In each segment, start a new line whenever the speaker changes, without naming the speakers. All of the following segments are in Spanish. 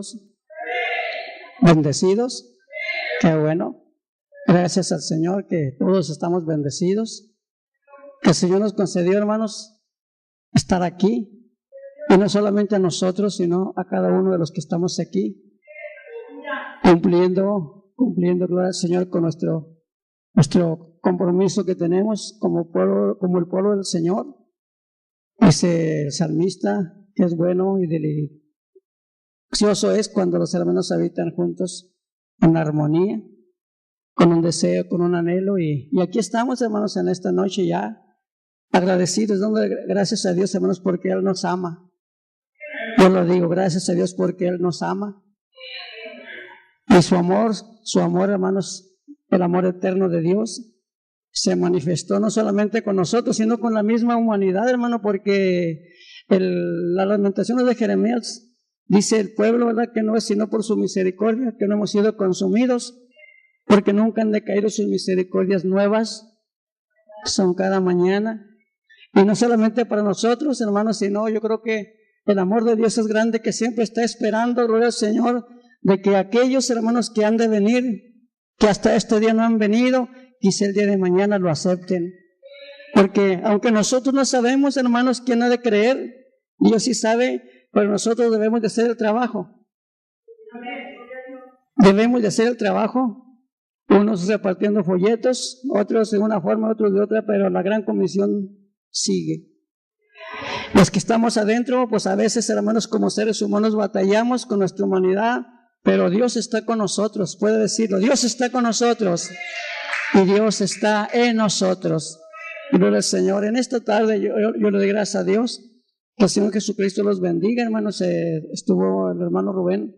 todos? ¿Bendecidos? Qué bueno. Gracias al Señor que todos estamos bendecidos. Que el Señor nos concedió, hermanos, estar aquí. Y no solamente a nosotros, sino a cada uno de los que estamos aquí. Cumpliendo, gloria al Señor, con nuestro compromiso que tenemos como pueblo, como el pueblo del Señor. Dice el salmista que es bueno y delicioso es cuando los hermanos habitan juntos en armonía, con un deseo, con un anhelo. Y aquí estamos, hermanos, en esta noche ya agradecidos, dando gracias a Dios, hermanos, porque Él nos ama. Yo lo digo, gracias a Dios porque Él nos ama. Y su amor, hermanos, el amor eterno de Dios se manifestó no solamente con nosotros, sino con la misma humanidad, hermano, porque las lamentaciones de Jeremías dice el pueblo, ¿verdad?, que no es sino por su misericordia, que no hemos sido consumidos, porque nunca han decaído sus misericordias nuevas, son cada mañana. Y no solamente para nosotros, hermanos, sino yo creo que el amor de Dios es grande, que siempre está esperando, gloria al Señor, de que aquellos hermanos que han de venir, que hasta este día no han venido, quizá el día de mañana lo acepten. Porque aunque nosotros no sabemos, hermanos, quién ha de creer, Dios sí sabe, pero nosotros debemos de hacer el trabajo. Debemos de hacer el trabajo, unos repartiendo folletos, otros de una forma, otros de otra, pero la gran comisión sigue. Los que estamos adentro, pues a veces, hermanos, como seres humanos batallamos con nuestra humanidad, pero Dios está con nosotros, puede decirlo, Dios está con nosotros y Dios está en nosotros. Gloria al Señor. En esta tarde yo le doy gracias a Dios, que el Señor Jesucristo los bendiga, hermanos. Estuvo el hermano Rubén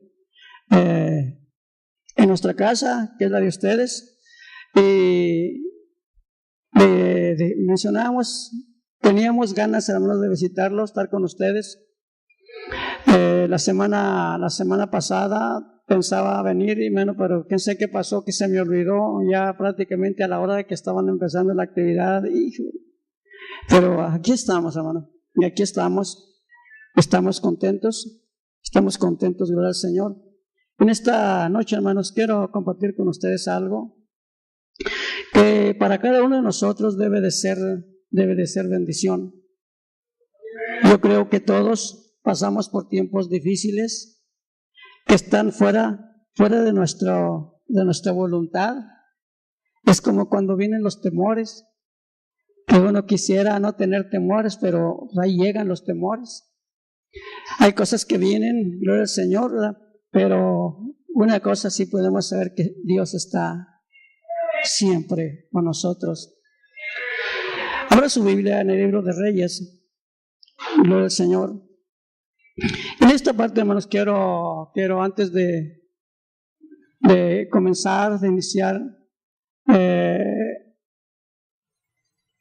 en nuestra casa, que es la de ustedes, y mencionamos, teníamos ganas, hermanos, de visitarlos, estar con ustedes. La semana pasada pensaba venir, y bueno, pero quién sé qué pasó, que se me olvidó ya prácticamente a la hora de que estaban empezando la actividad. Pero aquí estamos, hermano, y aquí estamos contentos, gloria al Señor. En esta noche, hermanos, quiero compartir con ustedes algo que para cada uno de nosotros debe de ser bendición. Yo creo que todos pasamos por tiempos difíciles que están fuera de nuestra voluntad. Es como cuando vienen los temores, que uno quisiera no tener temores, pero ahí llegan los temores. Hay cosas que vienen, gloria al Señor, ¿verdad? Pero una cosa sí podemos saber, que Dios está siempre con nosotros. Abra su Biblia en el libro de Reyes, gloria al Señor. En esta parte, hermanos, quiero antes de comenzar, de iniciar,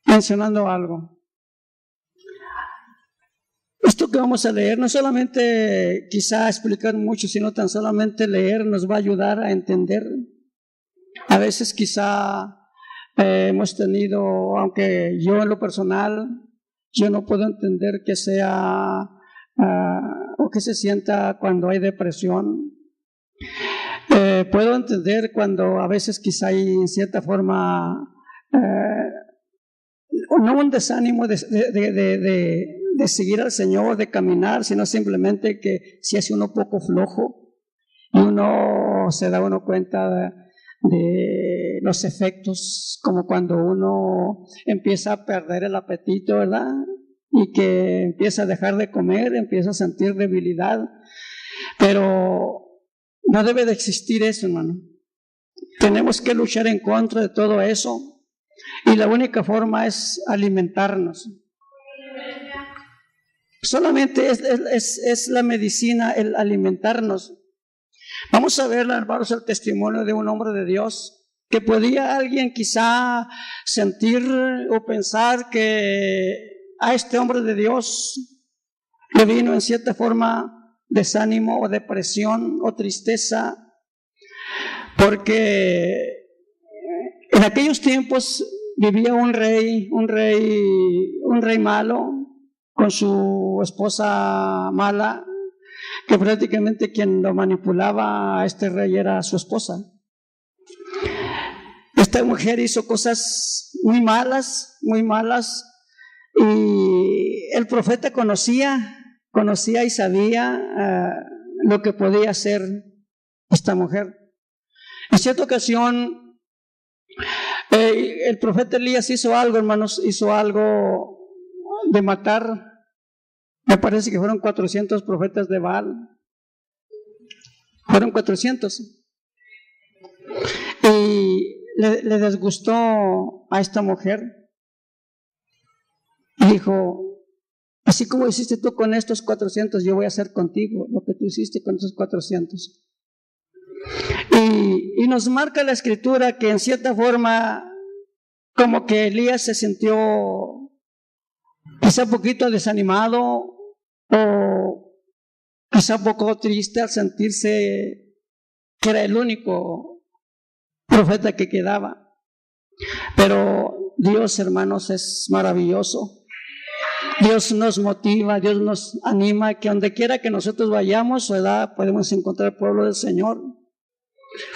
mencionando algo. Esto que vamos a leer, no solamente quizá explicar mucho, sino tan solamente leer nos va a ayudar a entender. A veces quizá hemos tenido, aunque yo en lo personal, yo no puedo entender que sea o que se sienta cuando hay depresión. Puedo entender cuando a veces quizá hay en cierta forma no un desánimo de seguir al Señor, de caminar, sino simplemente que si hace uno poco flojo y uno se da cuenta de los efectos, como cuando uno empieza a perder el apetito, ¿verdad? Y que empieza a dejar de comer, empieza a sentir debilidad. Pero no debe de existir eso, hermano. Tenemos que luchar en contra de todo eso, y la única forma es alimentarnos. Solamente es la medicina el alimentarnos. Vamos a ver, hermanos, el testimonio de un hombre de Dios, que podía alguien quizá sentir o pensar que a este hombre de Dios le vino en cierta forma desánimo o depresión o tristeza, porque en aquellos tiempos vivía un rey malo con su esposa mala, que prácticamente quien lo manipulaba a este rey era su esposa. Esta mujer hizo cosas muy malas, y el profeta conocía y sabía lo que podía hacer esta mujer. En cierta ocasión, el profeta Elías hizo algo, hermanos, de matar, me parece que fueron 400 profetas de Baal. Fueron 400. Y le disgustó a esta mujer. Y dijo, así como hiciste tú con estos 400, yo voy a hacer contigo lo que tú hiciste con esos 400. Y nos marca la escritura que en cierta forma como que Elías se sintió quizá un poquito desanimado o quizá un poco triste al sentirse que era el único profeta que quedaba. Pero Dios, hermanos, es maravilloso. Dios nos motiva, Dios nos anima, que donde quiera que nosotros vayamos, ¿verdad?, podemos encontrar el pueblo del Señor.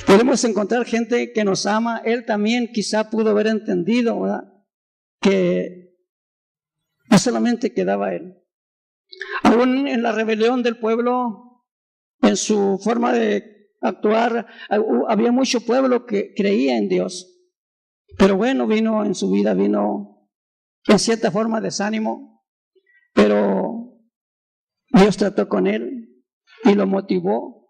Podemos encontrar gente que nos ama. Él también quizá pudo haber entendido, ¿verdad?, que no solamente quedaba él. Aún en la rebelión del pueblo, en su forma de actuar, había mucho pueblo que creía en Dios. Pero bueno, vino en su vida en cierta forma desánimo, pero Dios trató con él y lo motivó.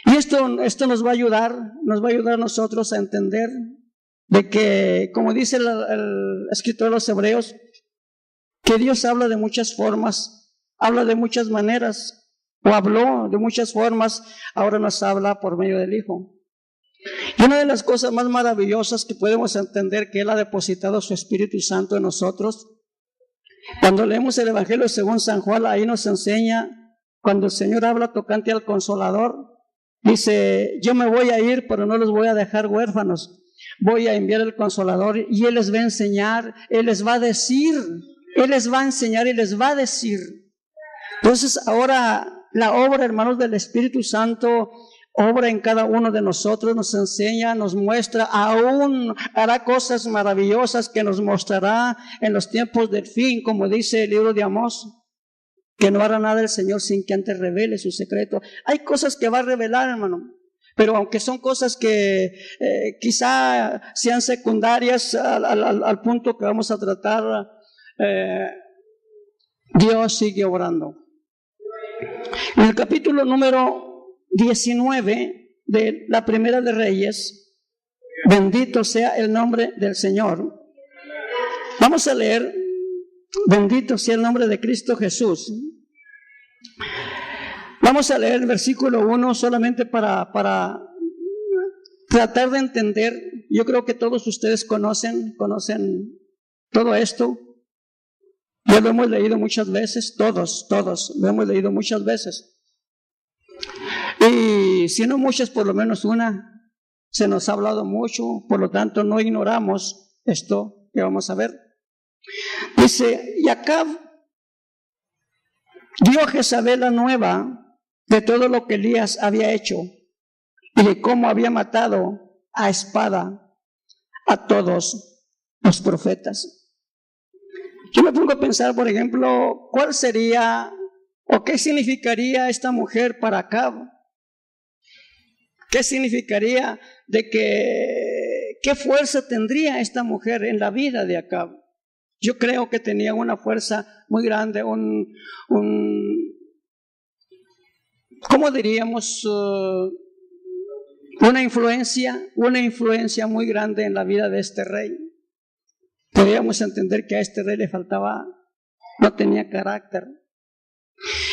Y esto nos va a ayudar a nosotros a entender de que, como dice el escritor de los Hebreos, que Dios habla de muchas formas, habla de muchas maneras, o habló de muchas formas, ahora nos habla por medio del Hijo. Y una de las cosas más maravillosas que podemos entender que Él ha depositado su Espíritu Santo en nosotros, cuando leemos el Evangelio según San Juan, ahí nos enseña, cuando el Señor habla tocante al Consolador, dice, yo me voy a ir, pero no los voy a dejar huérfanos, voy a enviar el Consolador y Él les va a enseñar, Él les va a decir, Él les va a enseñar y les va a decir. Entonces ahora la obra, hermanos, del Espíritu Santo obra en cada uno de nosotros, nos enseña, nos muestra, aún hará cosas maravillosas que nos mostrará en los tiempos del fin, como dice el libro de Amós, que no hará nada el Señor sin que antes revele su secreto. Hay cosas que va a revelar, hermano, pero aunque son cosas que quizá sean secundarias al punto que vamos a tratar, Dios sigue obrando. En el capítulo número 19 de la Primera de Reyes, bendito sea el nombre del Señor. Vamos a leer, bendito sea el nombre de Cristo Jesús. Vamos a leer el versículo 1 solamente para tratar de entender. Yo creo que todos ustedes conocen todo esto. Ya lo hemos leído muchas veces, todos lo hemos leído muchas veces. Y si no muchas, por lo menos una, se nos ha hablado mucho, por lo tanto no ignoramos esto que vamos a ver. Dice, y Acab dio a Jezabel la nueva de todo lo que Elías había hecho y de cómo había matado a espada a todos los profetas. Yo me pongo a pensar, por ejemplo, ¿cuál sería o qué significaría esta mujer para Acab? ¿Qué significaría qué fuerza tendría esta mujer en la vida de Acab? Yo creo que tenía una fuerza muy grande, ¿cómo diríamos? Una influencia muy grande en la vida de este rey. Podríamos entender que a este rey le faltaba, no tenía carácter.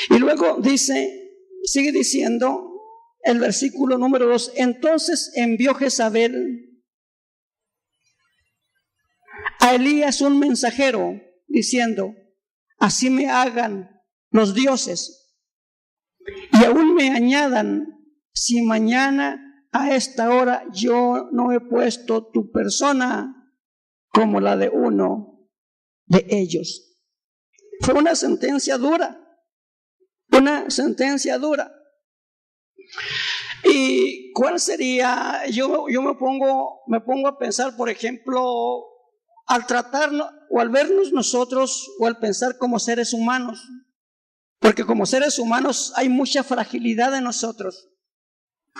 Y luego sigue diciendo el versículo número 2, entonces envió Jezabel a Elías un mensajero diciendo, así me hagan los dioses y aún me añadan, si mañana a esta hora yo no he puesto tu persona como la de uno de ellos. Fue una sentencia dura. una sentencia dura. ¿Y cuál sería? Yo me pongo a pensar, por ejemplo, al tratarnos o al vernos nosotros o al pensar como seres humanos, porque como seres humanos hay mucha fragilidad en nosotros.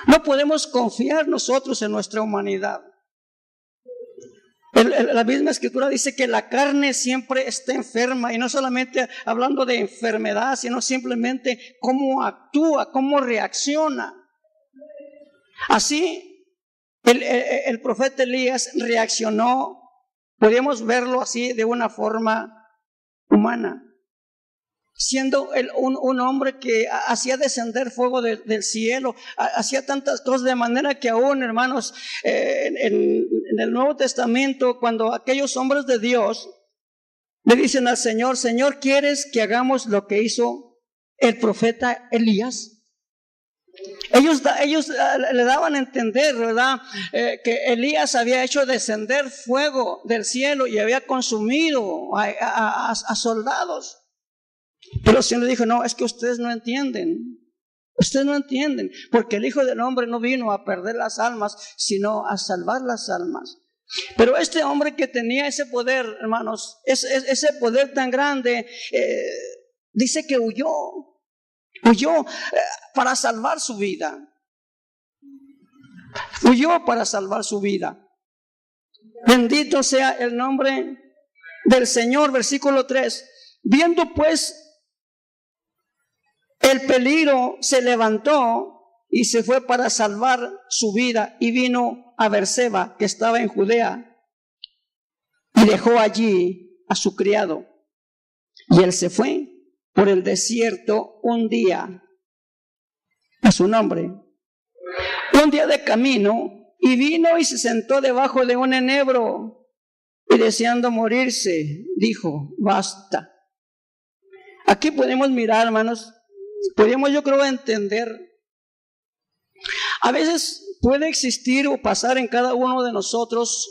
No podemos confiar nosotros en nuestra humanidad. La misma escritura dice que la carne siempre está enferma, y no solamente hablando de enfermedad, sino simplemente cómo actúa, cómo reacciona. Así el profeta Elías reaccionó, podemos verlo así de una forma humana, siendo un hombre que hacía descender fuego del cielo, hacía tantas cosas, de manera que aún, hermanos, en el Nuevo Testamento, cuando aquellos hombres de Dios le dicen al Señor: Señor, ¿quieres que hagamos lo que hizo el profeta Elías? Ellos le daban a entender, ¿verdad?, que Elías había hecho descender fuego del cielo y había consumido a soldados. Pero el Señor le dijo: no, es que ustedes no entienden. Ustedes no entienden, porque el Hijo del Hombre no vino a perder las almas, sino a salvar las almas. Pero este hombre que tenía ese poder, hermanos, ese poder tan grande, dice que huyó para salvar su vida. Huyó para salvar su vida. Bendito sea el nombre del Señor. Versículo 3. Viendo pues el peligro, se levantó y se fue para salvar su vida, y vino a Berseba, que estaba en Judea, y dejó allí a su criado. Y él se fue por el desierto un día, a su nombre, un día de camino, y vino y se sentó debajo de un enebro, y deseando morirse, dijo: basta. Aquí podemos mirar, hermanos, podemos, yo creo, entender. A veces puede existir o pasar en cada uno de nosotros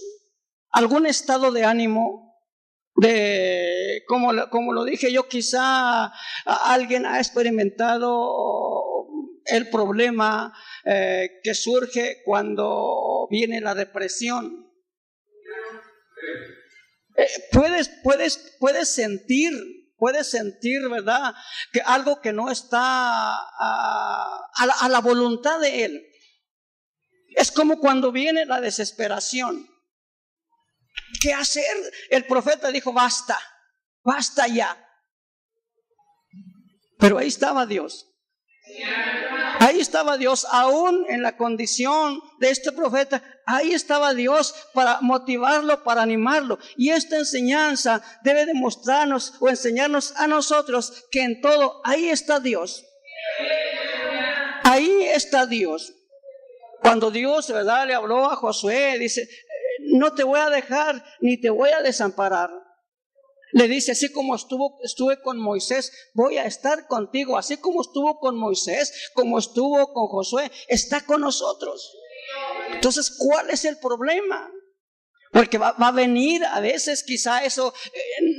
algún estado de ánimo, como lo dije yo, quizá alguien ha experimentado el problema que surge cuando viene la depresión. Puedes sentir, ¿verdad?, que algo que no está a la voluntad de Él. Es como cuando viene la desesperación. ¿Qué hacer? El profeta dijo: basta ya. Pero ahí estaba Dios. Ahí estaba Dios, aún en la condición de este profeta. Ahí estaba Dios para motivarlo, para animarlo. Y esta enseñanza debe demostrarnos o enseñarnos a nosotros que en todo ahí está Dios. Ahí está Dios. Cuando Dios, ¿verdad?, le habló a Josué, dice: no te voy a dejar ni te voy a desamparar. Le dice: así como estuve con Moisés, voy a estar contigo. Así como estuvo con Moisés, como estuvo con Josué, está con nosotros. Entonces, ¿cuál es el problema? Porque va a venir a veces quizá eso,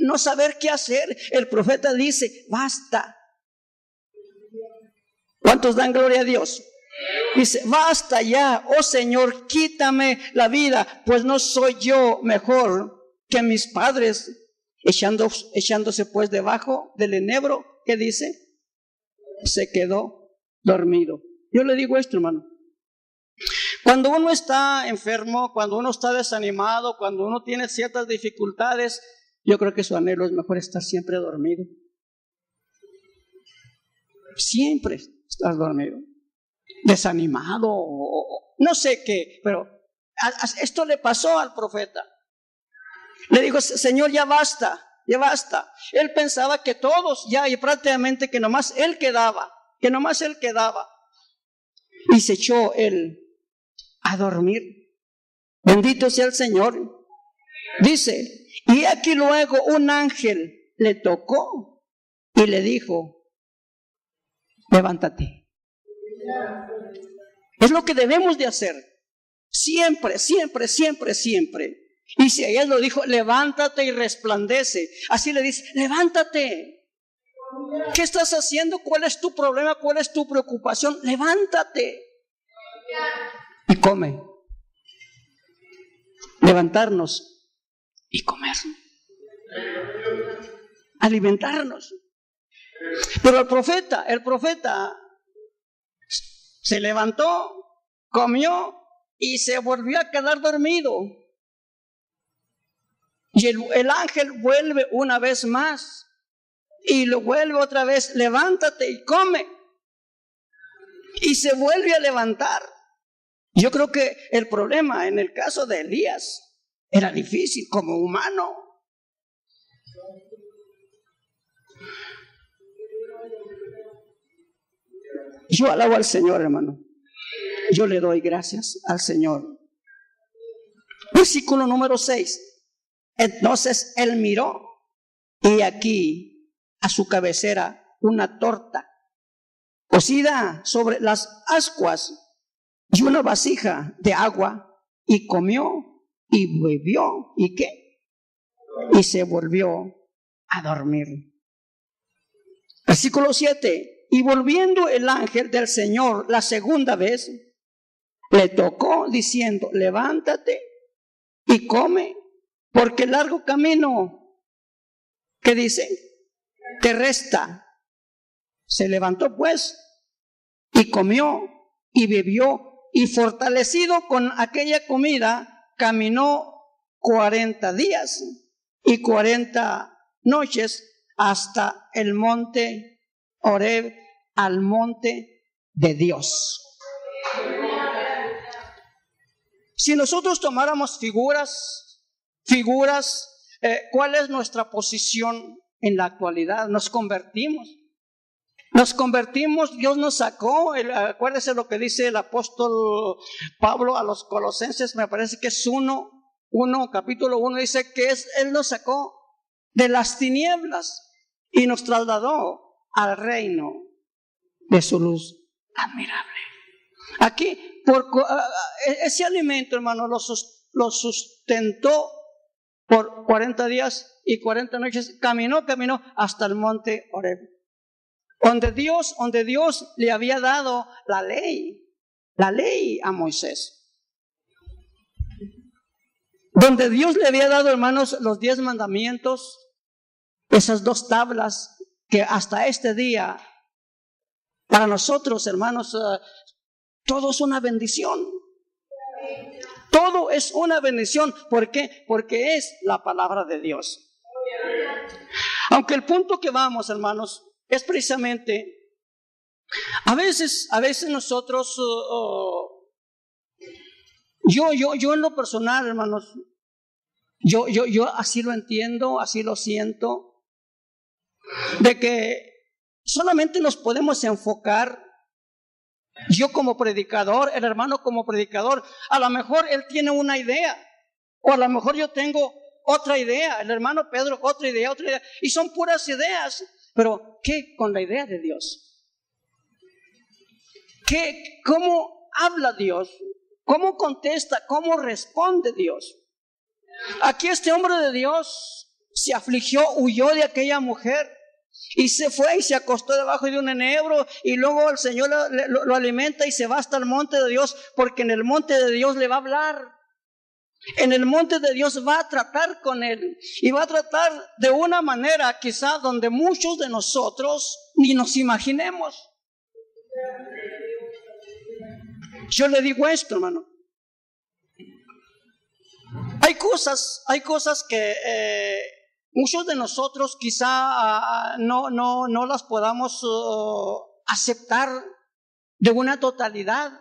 no saber qué hacer. El profeta dice: basta. ¿Cuántos dan gloria a Dios? Dice: basta ya, oh Señor, quítame la vida, pues no soy yo mejor que mis padres. Echándose pues debajo del enebro, ¿qué dice? Se quedó dormido. Yo le digo esto, hermano: cuando uno está enfermo, cuando uno está desanimado, cuando uno tiene ciertas dificultades, yo creo que su anhelo es mejor estar siempre dormido. Siempre estar dormido, desanimado, no sé qué, pero esto le pasó al profeta. Le dijo: Señor, ya basta, ya basta. Él pensaba que todos ya, y prácticamente que nomás él quedaba. Y se echó él a dormir. Bendito sea el Señor. Dice: y aquí luego un ángel le tocó y le dijo: levántate. Es lo que debemos de hacer. Siempre. Y si a él lo dijo: levántate y resplandece. Así le dice: levántate. ¿Qué estás haciendo? ¿Cuál es tu problema? ¿Cuál es tu preocupación? Levántate y come. Levantarnos y comer. Alimentarnos. Pero el profeta se levantó, comió y se volvió a quedar dormido. Y el ángel vuelve una vez más y lo vuelve otra vez: levántate y come. Y se vuelve a levantar. Yo creo que el problema en el caso de Elías era difícil como humano. Yo alabo al Señor, hermano. Yo le doy gracias al Señor. Versículo número 6. Entonces él miró y aquí a su cabecera una torta cocida sobre las ascuas y una vasija de agua, y comió y bebió. ¿Y qué? Y se volvió a dormir. Versículo 7. Y volviendo el ángel del Señor la segunda vez, le tocó diciendo: levántate y come, porque el largo camino, ¿qué dice?, te resta. Se levantó pues y comió y bebió, y fortalecido con aquella comida, caminó 40 días y 40 noches hasta el monte Horeb, al monte de Dios. Si nosotros tomáramos figuras, ¿cuál es nuestra posición en la actualidad? Nos convertimos, Dios nos sacó. Acuérdese lo que dice el apóstol Pablo a los Colosenses, me parece que es capítulo 1, dice que Él nos sacó de las tinieblas y nos trasladó al reino de su luz admirable. Aquí, ese alimento, hermano, lo sustentó por 40 días y 40 noches. Caminó hasta el monte Horeb, donde Dios le había dado la ley a Moisés. Donde Dios le había dado, hermanos, los 10 mandamientos, esas 2 tablas que hasta este día, para nosotros, hermanos, todo es una bendición. Todo es una bendición. ¿Por qué? Porque es la palabra de Dios. Aunque el punto que vamos, hermanos, es precisamente, a veces nosotros, yo en lo personal, hermanos, yo así lo entiendo, así lo siento, de que solamente nos podemos enfocar. Yo como predicador, el hermano como predicador, a lo mejor él tiene una idea, o a lo mejor yo tengo otra idea, el hermano Pedro otra idea, y son puras ideas. Pero ¿qué con la idea de Dios? ¿Cómo habla Dios? ¿Cómo contesta? ¿Cómo responde Dios? Aquí este hombre de Dios se afligió, huyó de aquella mujer y se fue y se acostó debajo de un enebro, y luego el Señor lo alimenta y se va hasta el monte de Dios, porque en el monte de Dios le va a hablar. En el monte de Dios va a tratar con él, y va a tratar de una manera quizá donde muchos de nosotros ni nos imaginemos. Yo le digo esto, hermano. Hay cosas que muchos de nosotros quizá no las podamos aceptar de una totalidad,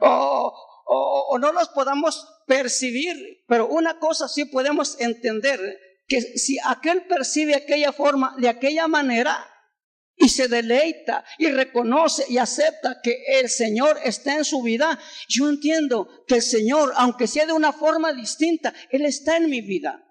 o no las podamos percibir, pero una cosa sí podemos entender, que si aquel percibe aquella forma, de aquella manera, y se deleita y reconoce y acepta que el Señor está en su vida, yo entiendo que el Señor, aunque sea de una forma distinta, Él está en mi vida.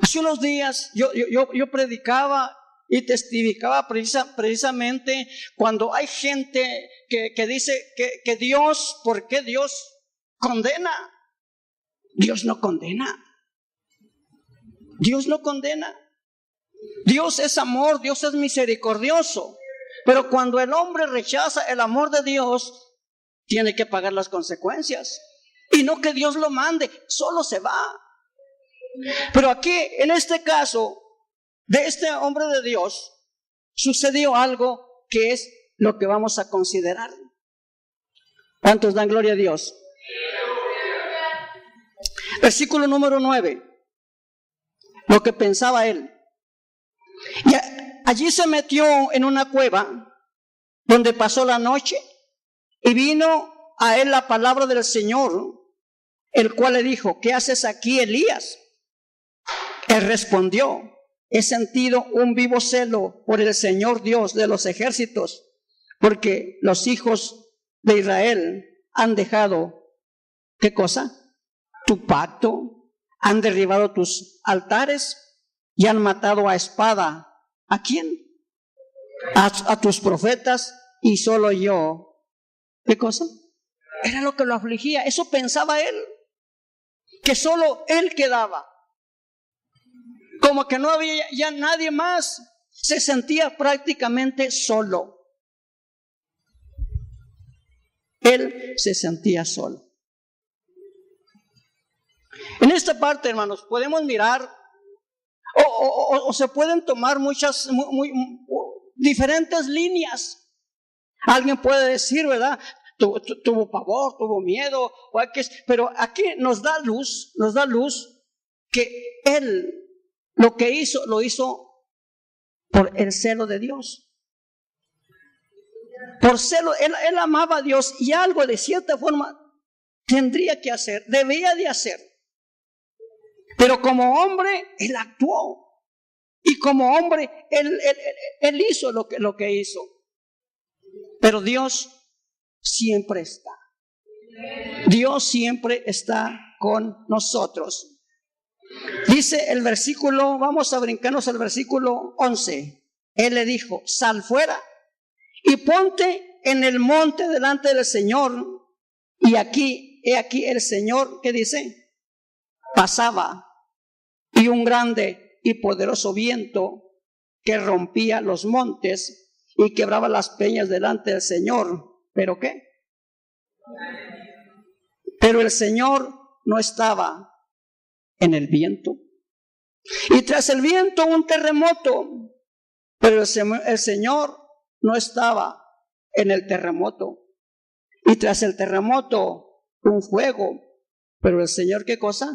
Hace unos días yo predicaba y testificaba precisamente cuando hay gente que dice que Dios, ¿por qué Dios condena? Dios no condena. Dios no condena. Dios es amor, Dios es misericordioso. Pero cuando el hombre rechaza el amor de Dios, tiene que pagar las consecuencias. Y no que Dios lo mande, solo se va. Pero aquí, en este caso, de este hombre de Dios, sucedió algo que es lo que vamos a considerar. ¿Cuántos dan gloria a Dios? Versículo número 9. Lo que pensaba él. Y allí se metió en una cueva donde pasó la noche y vino a él la palabra del Señor, el cual le dijo: ¿qué haces aquí, Elías? Él respondió: he sentido un vivo celo por el Señor Dios de los ejércitos, porque los hijos de Israel han dejado, ¿qué cosa? Tu pacto, han derribado tus altares y han matado a espada. ¿A quién? A tus profetas, y solo yo. ¿Qué cosa? Era lo que lo afligía. Eso pensaba él, que solo él quedaba. Como que no había ya nadie más. Se sentía prácticamente solo. Él se sentía solo. En esta parte, hermanos, podemos mirar o se pueden tomar muchas diferentes líneas. Alguien puede decir, ¿verdad? Tuvo pavor, tuvo miedo, pero aquí nos da luz que él lo que hizo, lo hizo por el celo de Dios. Por celo, él amaba a Dios, y algo de cierta forma tendría que hacer, debía de hacer. Pero como hombre, él actuó. Y como hombre, él hizo lo que hizo. Pero Dios siempre está. Dios siempre está con nosotros. Dice el versículo, vamos a brincarnos al versículo 11. Él le dijo: sal fuera y ponte en el monte delante del Señor. Y he aquí el Señor, ¿qué dice? Pasaba, y un grande y poderoso viento que rompía los montes y quebraba las peñas delante del Señor. ¿Pero qué? Pero el Señor no estaba en el viento. Y tras el viento un terremoto, pero el Señor no estaba en el terremoto. Y tras el terremoto un fuego, pero el Señor, ¿qué cosa?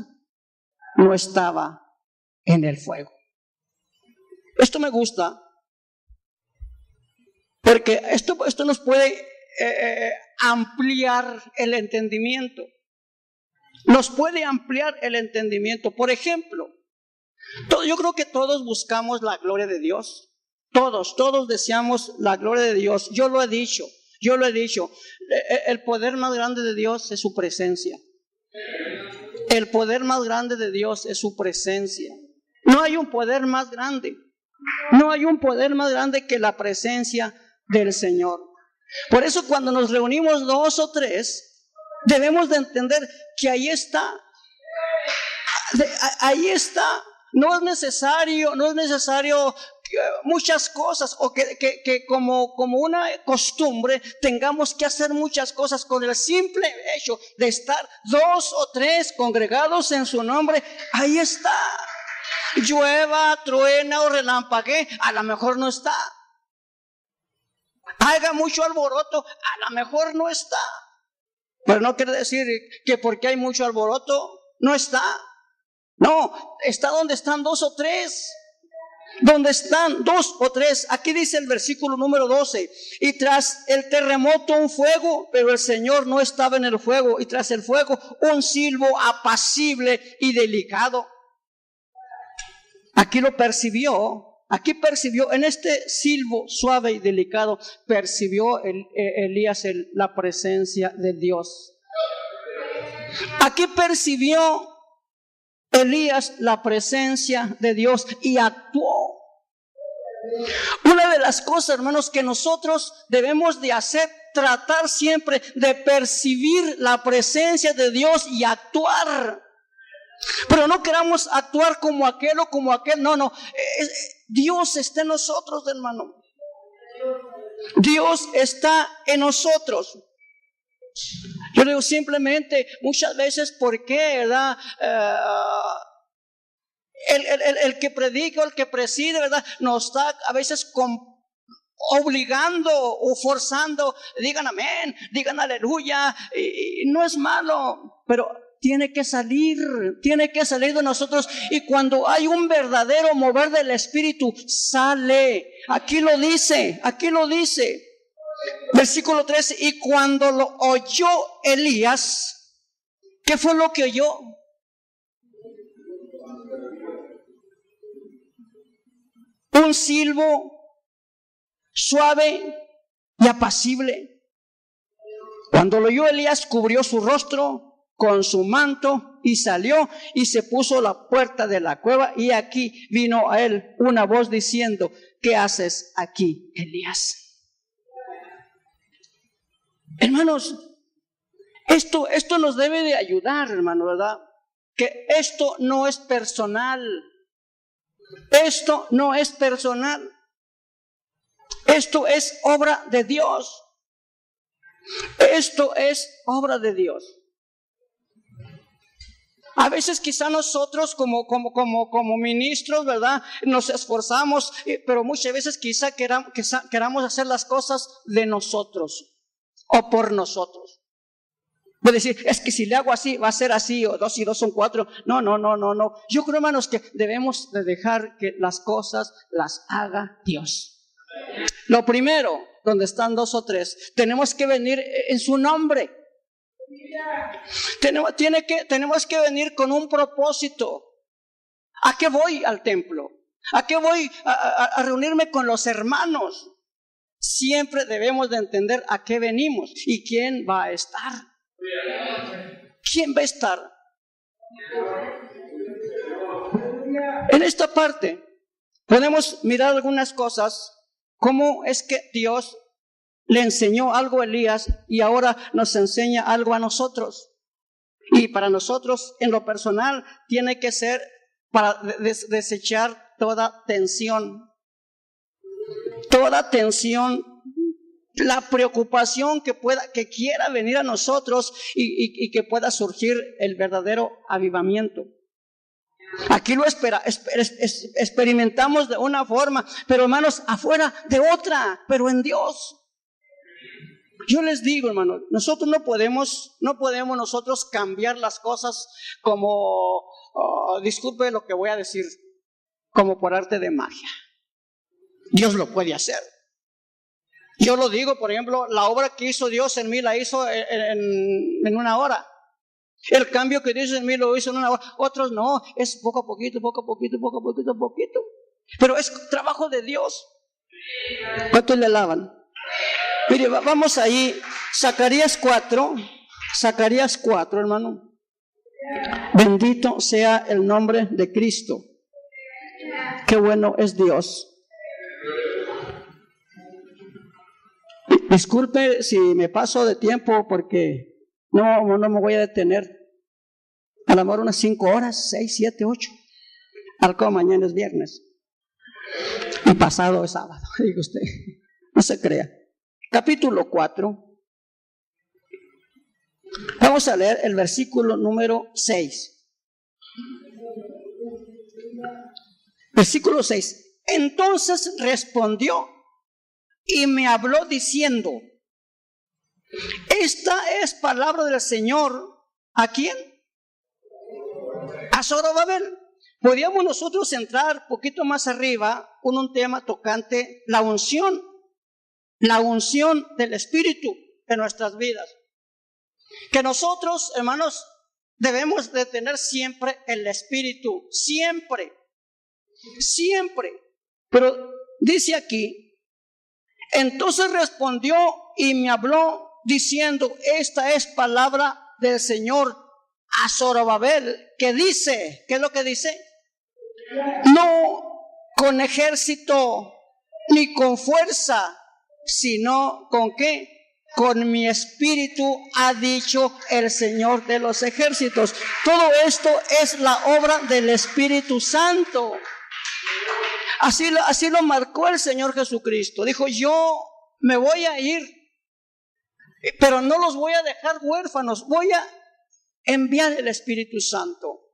No estaba en el fuego. Esto me gusta, porque esto nos puede ampliar el entendimiento. Nos puede ampliar el entendimiento. Por ejemplo, yo creo que todos buscamos la gloria de Dios. Todos deseamos la gloria de Dios. Yo lo he dicho. El poder más grande de Dios es su presencia. El poder más grande de Dios es su presencia. No hay un poder más grande. No hay un poder más grande que la presencia del Señor. Por eso cuando nos reunimos 2 o 3, debemos de entender que ahí está. Ahí está. No es necesario muchas cosas, o que como una costumbre tengamos que hacer muchas cosas. Con el simple hecho de estar 2 o 3 congregados en su nombre, ahí está. Llueva, truena o relampaguee, a lo mejor no está. Haga mucho alboroto, a lo mejor no está. Pero no quiere decir que porque hay mucho alboroto no está. No, está donde están 2 o 3. Donde están 2 o 3. Aquí dice el versículo número 12. Y tras el terremoto un fuego, pero el Señor no estaba en el fuego. Y tras el fuego un silbo apacible y delicado. Aquí lo percibió. Aquí percibió, en este silbo suave y delicado, percibió Elías la presencia de Dios. Aquí percibió Elías la presencia de Dios y actuó. Una de las cosas, hermanos, que nosotros debemos de hacer, tratar siempre de percibir la presencia de Dios y actuar. Pero no queramos actuar como aquel o como aquel, no. Dios está en nosotros, hermano. Dios está en nosotros. Yo digo simplemente, muchas veces, ¿por qué, verdad? El que predica o el que preside, ¿verdad? Nos está a veces obligando o forzando, digan amén, digan aleluya, y no es malo, pero tiene que salir de nosotros, y cuando hay un verdadero mover del Espíritu, sale. Aquí lo dice, versículo 13, y cuando lo oyó Elías, ¿qué fue lo que oyó? Un silbo suave y apacible. Cuando lo oyó Elías, cubrió su rostro con su manto y salió y se puso a la puerta de la cueva, y aquí vino a él una voz diciendo: ¿qué haces aquí, Elías? Hermanos, esto nos debe de ayudar, hermano, ¿verdad? Que esto no es personal. Esto no es personal. Esto es obra de Dios. Esto es obra de Dios. A veces quizá nosotros como ministros, ¿verdad? Nos esforzamos, pero muchas veces quizá queramos hacer las cosas de nosotros o por nosotros. Voy a decir, es que si le hago así, va a ser así, o 2 y 2 son 4. No. Yo creo, hermanos, que debemos de dejar que las cosas las haga Dios. Lo primero, donde están 2 o 3, tenemos que venir en su nombre. Tenemos que venir con un propósito. ¿A qué voy al templo? ¿A qué voy a reunirme con los hermanos? Siempre debemos de entender a qué venimos y quién va a estar. ¿Quién va a estar? En esta parte podemos mirar algunas cosas. ¿Cómo es que Dios le enseñó algo a Elías y ahora nos enseña algo a nosotros? Y para nosotros, en lo personal, tiene que ser para desechar toda tensión, la preocupación que quiera venir a nosotros y que pueda surgir el verdadero avivamiento. Aquí lo experimentamos de una forma, pero hermanos, afuera de otra, pero en Dios. Yo les digo, hermanos, nosotros no podemos nosotros cambiar las cosas como, disculpe lo que voy a decir, como por arte de magia. Dios lo puede hacer. Yo lo digo, por ejemplo, la obra que hizo Dios en mí la hizo en una hora. El cambio que Dios en mí lo hizo en una hora. Otros no, es poco a poquito. Pero es trabajo de Dios. ¿Cuántos le alaban? Mire, vamos ahí, Zacarías 4, hermano. Bendito sea el nombre de Cristo. Qué bueno es Dios. Disculpe si me paso de tiempo porque no me voy a detener. A lo mejor unas 5 horas, 6, 7, 8. Al cabo mañana es viernes. Y pasado es sábado, diga usted. No se crea. Capítulo 4. Vamos a leer el versículo número 6. Versículo 6. Entonces respondió y me habló diciendo: esta es palabra del Señor. ¿A quién? A Zorobabel. Podríamos nosotros entrar poquito más arriba con un tema tocante la unción del Espíritu en nuestras vidas. Que nosotros, hermanos, debemos de tener siempre el Espíritu, siempre. Pero dice aquí: entonces respondió y me habló diciendo: esta es palabra del Señor a Zorobabel, que dice, ¿qué es lo que dice? No con ejército ni con fuerza, sino ¿con qué? Con mi espíritu, ha dicho el Señor de los ejércitos. Todo esto es la obra del Espíritu Santo. Así lo marcó el Señor Jesucristo. Dijo, yo me voy a ir, pero no los voy a dejar huérfanos, voy a enviar el Espíritu Santo.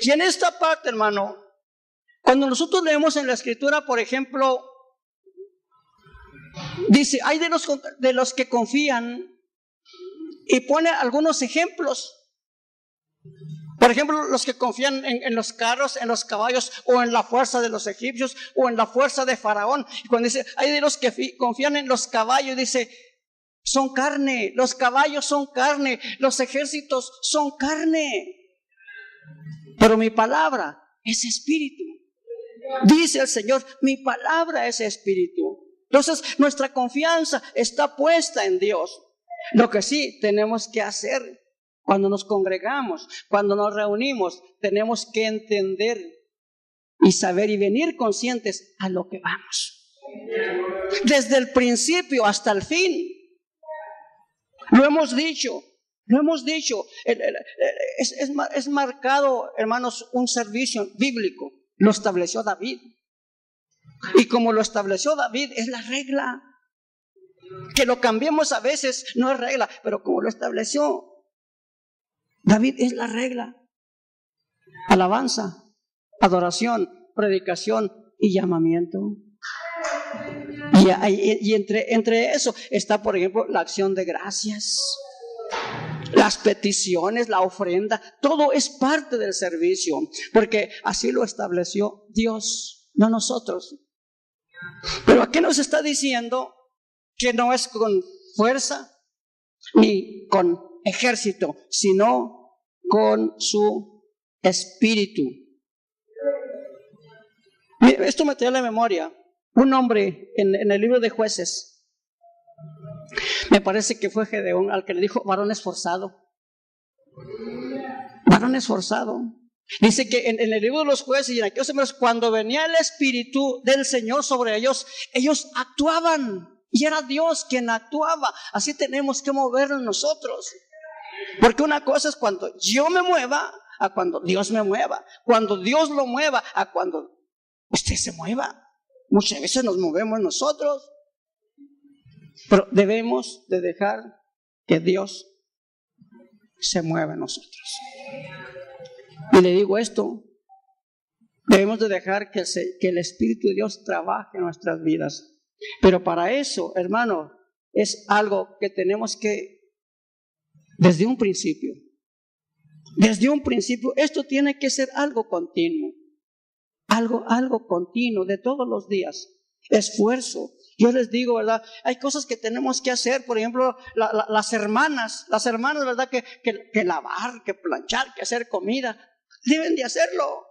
Y en esta parte, hermano, cuando nosotros leemos en la Escritura, por ejemplo, dice, hay de los que confían, y pone algunos ejemplos. Por ejemplo, los que confían en los carros, en los caballos, o en la fuerza de los egipcios, o en la fuerza de Faraón. Y cuando dice, hay de los que confían en los caballos, dice, son carne, los caballos son carne, los ejércitos son carne. Pero mi palabra es espíritu. Dice el Señor, mi palabra es espíritu. Entonces, nuestra confianza está puesta en Dios. Lo que sí tenemos que hacer cuando nos congregamos, cuando nos reunimos, tenemos que entender y saber y venir conscientes a lo que vamos. Desde el principio hasta el fin. Lo hemos dicho. Es marcado, hermanos, un servicio bíblico. Lo estableció David. Y como lo estableció David, es la regla. Que lo cambiemos a veces no es regla, pero como lo estableció David, es la regla. Alabanza, adoración, predicación y llamamiento. Y entre eso está, por ejemplo, la acción de gracias, las peticiones, la ofrenda. Todo es parte del servicio, porque así lo estableció Dios, no nosotros. Pero aquí nos está diciendo que no es con fuerza ni con ejército, sino con su espíritu. Esto me trae a la memoria un hombre en el libro de Jueces. Me parece que fue Gedeón al que le dijo varón esforzado. Varón esforzado. Dice que en el libro de los Jueces y en aquellos hombres, cuando venía el Espíritu del Señor sobre ellos, ellos actuaban. Y era Dios quien actuaba. Así tenemos que movernos nosotros. Porque una cosa es cuando yo me mueva, a cuando Dios me mueva. Cuando Dios lo mueva, a cuando usted se mueva. Muchas veces nos movemos nosotros. Pero debemos de dejar que Dios se mueva en nosotros. Y le digo esto, debemos de dejar que el Espíritu de Dios trabaje en nuestras vidas. Pero para eso, hermano, es algo que tenemos que, desde un principio, esto tiene que ser algo continuo, algo continuo de todos los días, esfuerzo. Yo les digo, ¿verdad? Hay cosas que tenemos que hacer, por ejemplo, las hermanas, ¿verdad? Que lavar, que planchar, que hacer comida, deben de hacerlo.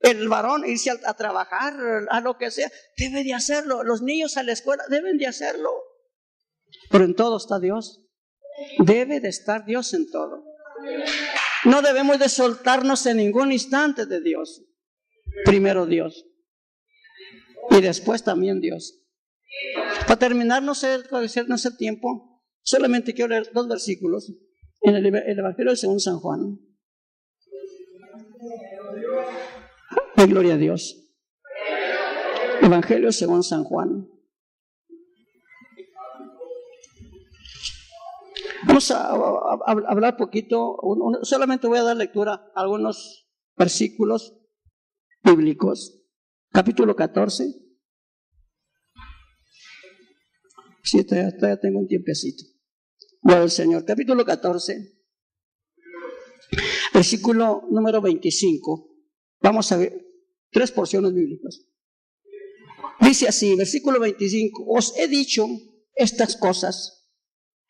El varón irse a trabajar, a lo que sea, debe de hacerlo. Los niños a la escuela deben de hacerlo. Pero en todo está Dios. Debe de estar Dios en todo. No debemos de soltarnos en ningún instante de Dios. Primero Dios. Y después también Dios. Para terminar, no sé tiempo, solamente quiero leer 2 versículos en el Evangelio según San Juan. Gloria a Dios. Evangelio según San Juan. Vamos a hablar poquito, solamente voy a dar lectura a algunos versículos bíblicos. Capítulo 14. Sí, todavía tengo un tiempecito. Gloria al Señor. Capítulo 14, versículo número 25. Vamos a ver 3 porciones bíblicas. Dice así, versículo 25, os he dicho estas cosas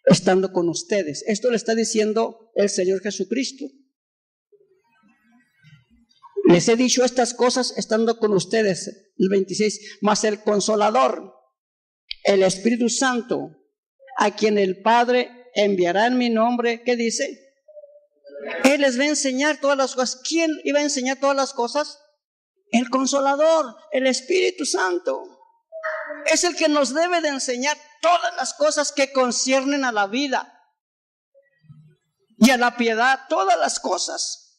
estando con ustedes. Esto le está diciendo el Señor Jesucristo. Les he dicho estas cosas estando con ustedes. El 26, mas el Consolador, el Espíritu Santo, a quien el Padre enviará en mi nombre, ¿qué dice? Él les va a enseñar todas las cosas. ¿Quién iba a enseñar todas las cosas? El Consolador, el Espíritu Santo. Es el que nos debe de enseñar todas las cosas que conciernen a la vida y a la piedad, todas las cosas.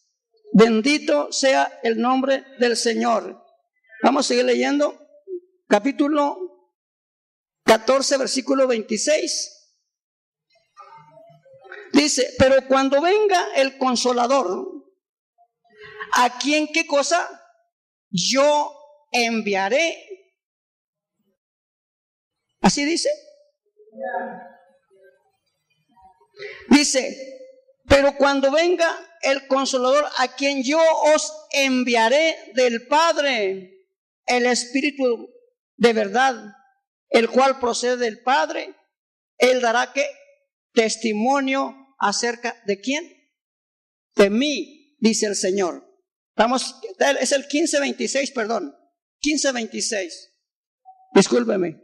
Bendito sea el nombre del Señor. Vamos a seguir leyendo. Capítulo 14, versículo 26. Dice, pero cuando venga el Consolador, ¿a quién qué cosa? Yo enviaré. ¿Así dice? Dice, pero cuando venga el Consolador, a quien yo os enviaré del Padre, el Espíritu de verdad, el cual procede del Padre, Él dará ¿qué? Testimonio acerca de quién? De mí, dice el Señor. Es el 15:26, perdón. 15:26. Discúlpeme.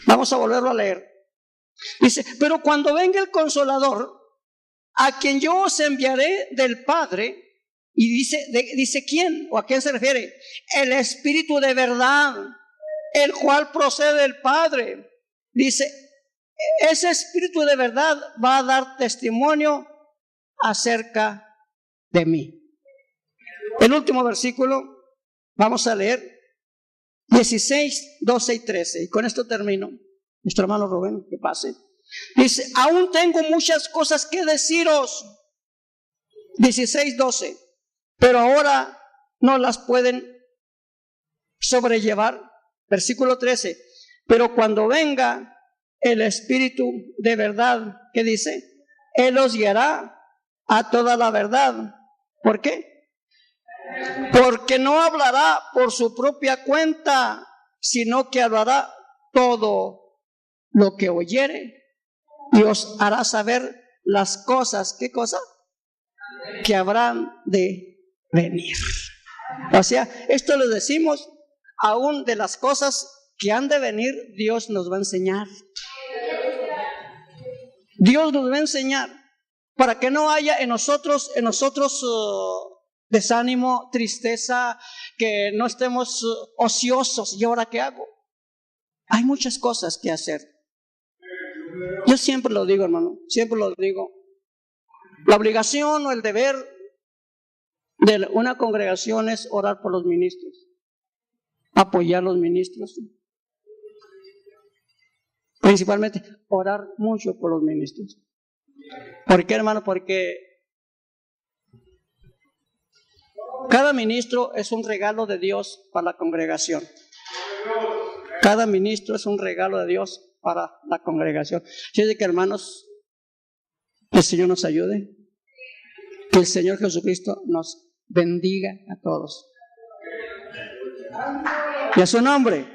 Vamos a volverlo a leer. Dice, pero cuando venga el Consolador, a quien yo os enviaré del Padre, y dice ¿quién? ¿O a quién se refiere? El Espíritu de verdad, el cual procede del Padre. Dice, ese Espíritu de verdad va a dar testimonio acerca de mí. El último versículo, vamos a leer 16, 12 y 13. Y con esto termino. Nuestro hermano Rubén, que pase. Dice, aún tengo muchas cosas que deciros. 16, 12. Pero ahora no las pueden sobrellevar. Versículo 13. Pero cuando venga el Espíritu de verdad, ¿qué dice? Él os guiará a toda la verdad. ¿Por qué? Porque no hablará por su propia cuenta, sino que hablará todo lo que oyere y os hará saber las cosas, ¿qué cosa? Que habrán de venir. O sea, esto lo decimos, aún de las cosas que han de venir, Dios nos va a enseñar. Dios nos va a enseñar para que no haya en nosotros desánimo, tristeza, que no estemos ociosos. ¿Y ahora qué hago? Hay muchas cosas que hacer. Yo siempre lo digo, hermano, siempre lo digo. La obligación o el deber de una congregación es orar por los ministros, apoyar a los ministros. Principalmente, orar mucho por los ministros. ¿Por qué, hermano? Porque cada ministro es un regalo de Dios para la congregación. Cada ministro es un regalo de Dios para la congregación. Así que, hermanos, que el Señor nos ayude. Que el Señor Jesucristo nos bendiga a todos. Y a su nombre.